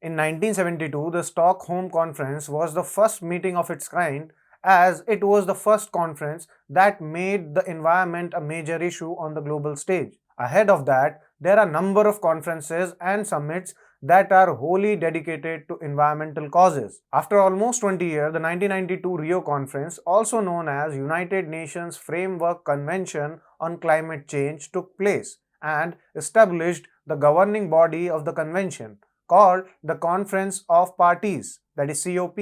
In 1972, the Stockholm Conference was the first meeting of its kind, as it was the first conference that made the environment a major issue on the global stage. Ahead of that, there are a number of conferences and summits that are wholly dedicated to environmental causes. After almost 20 years, the 1992 Rio Conference, also known as United Nations Framework Convention on Climate Change, took place and established the governing body of the convention, called the Conference of Parties, that is COP.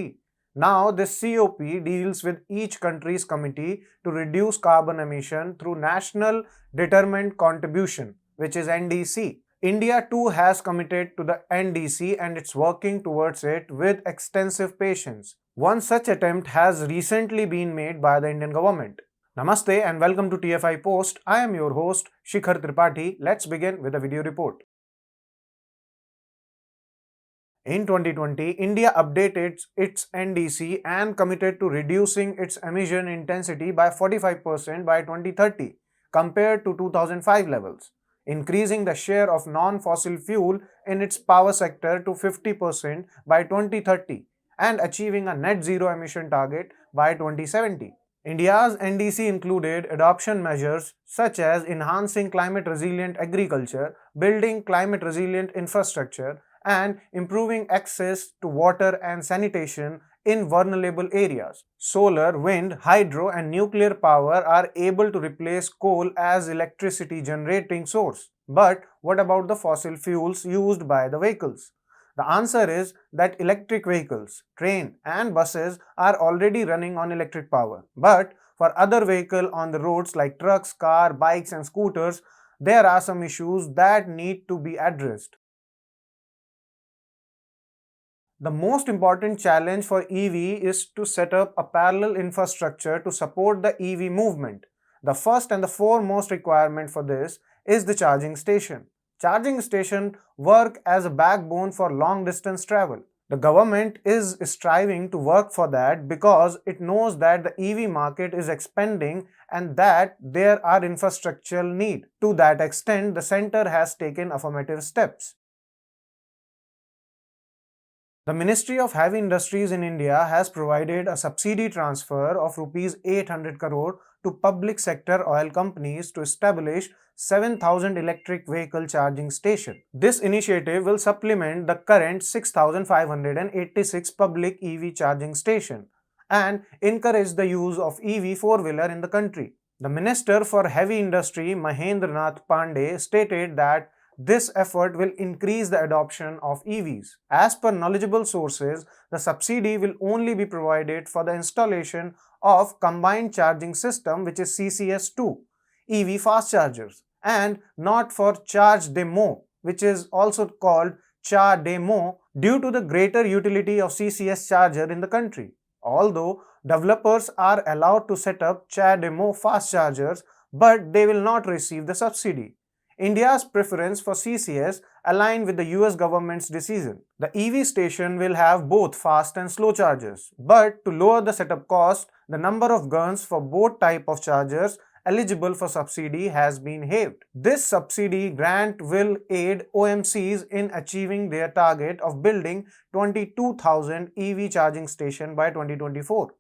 Now, this COP deals with each country's committee to reduce carbon emission through National Determined Contribution, which is NDC. India too has committed to the NDC and it's working towards it with extensive patience. One such attempt has recently been made by the Indian government. Namaste and welcome to TFI Post. I am your host Shikhar Tripathi. Let's begin with a video report. In 2020, India updated its NDC and committed to reducing its emission intensity by 45% by 2030 compared to 2005 levels, increasing the share of non-fossil fuel in its power sector to 50% by 2030 and achieving a net zero emission target by 2070. India's NDC included adoption measures such as enhancing climate resilient agriculture, building climate resilient infrastructure, and improving access to water and sanitation in vulnerable areas. Solar, wind, hydro, and nuclear power are able to replace coal as electricity generating source. But what about the fossil fuels used by the vehicles? The answer is that electric vehicles, train and buses are already running on electric power. But for other vehicles on the roads like trucks, cars, bikes and scooters, there are some issues that need to be addressed. The most important challenge for EV is to set up a parallel infrastructure to support the EV movement. The first and the foremost requirement for this is the charging station. Charging stations work as a backbone for long distance travel. The government is striving to work for that because it knows that the EV market is expanding and that there are infrastructural need. To that extent, the center has taken affirmative steps. The Ministry of Heavy Industries in India has provided a subsidy transfer of Rs 800 crore to public sector oil companies to establish 7,000 electric vehicle charging stations. This initiative will supplement the current 6,586 public EV charging stations and encourage the use of EV four-wheeler in the country. The Minister for Heavy Industry, Mahendra Nath Pandey, stated that this effort will increase the adoption of EVs. As per knowledgeable sources, the subsidy will only be provided for the installation of combined charging system, which is CCS2 EV fast chargers, and not for charge demo, which is also called Char Demo, due to the greater utility of CCS charger in the country. Although developers are allowed to set up Char Demo fast chargers, but they will not receive the subsidy. India's preference for CCS align with the US government's decision. The EV station will have both fast and slow chargers, but to lower the setup cost, the number of guns for both type of chargers eligible for subsidy has been halved. This subsidy grant will aid OMCs in achieving their target of building 22,000 EV charging stations by 2024.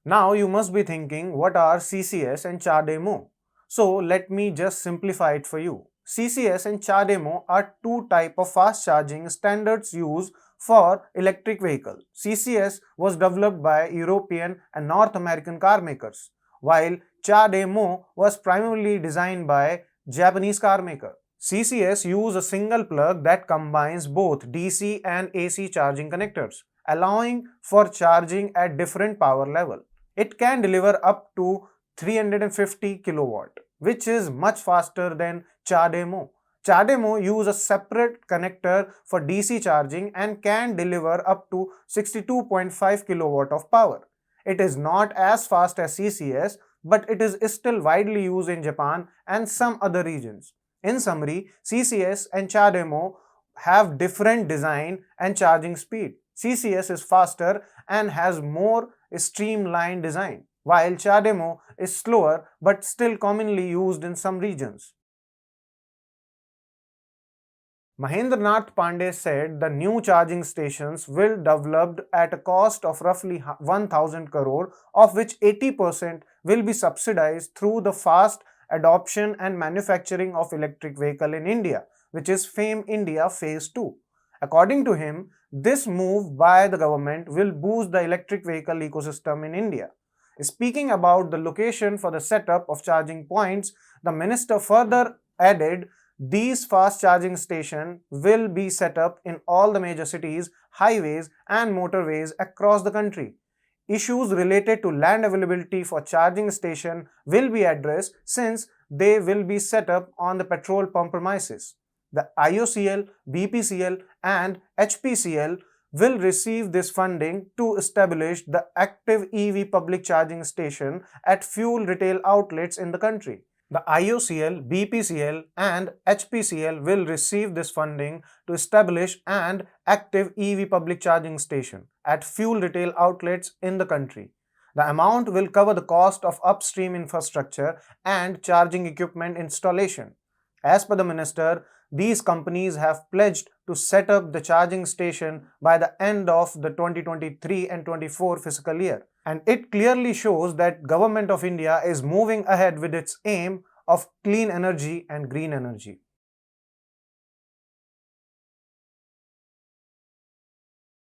Now you must be thinking, what are CCS and Char Demo? So let me just simplify it for you. CCS and Char Demo are two types of fast charging standards used for electric vehicles. CCS was developed by European and North American car makers, while Char Demo was primarily designed by Japanese car maker. CCS use a single plug that combines both DC and AC charging connectors, allowing for charging at different power level. It can deliver up to 350 kilowatt, which is much faster than Char Demo. Char Demo use a separate connector for DC charging and can deliver up to 62.5 kilowatt of power. It is not as fast as CCS, but it is still widely used in Japan and some other regions. In summary, CCS and Char Demo have different design and charging speed. CCS is faster and has more streamlined design, while Char Demo is slower but still commonly used in some regions. Mahendranath Pandey said the new charging stations will be developed at a cost of roughly 1000 crore, of which 80% will be subsidized through the fast adoption and manufacturing of electric vehicle in India, which is FAME India Phase 2. According to him, this move by the government will boost the electric vehicle ecosystem in India. Speaking about the location for the setup of charging points, the minister further added these fast charging stations will be set up in all the major cities, highways, and motorways across the country. Issues related to land availability for charging station will be addressed since they will be set up on the petrol pump premises. The IOCL, BPCL, and HPCL will receive this funding to establish the active EV public charging station at fuel retail outlets in the country. The IOCL, BPCL, and HPCL will receive this funding to establish an active EV public charging station at fuel retail outlets in the country. The amount will cover the cost of upstream infrastructure and charging equipment installation. As per the minister, these companies have pledged to set up the charging station by the end of the 2023 and 24 fiscal year. And it clearly shows that Government of India is moving ahead with its aim of clean energy and green energy.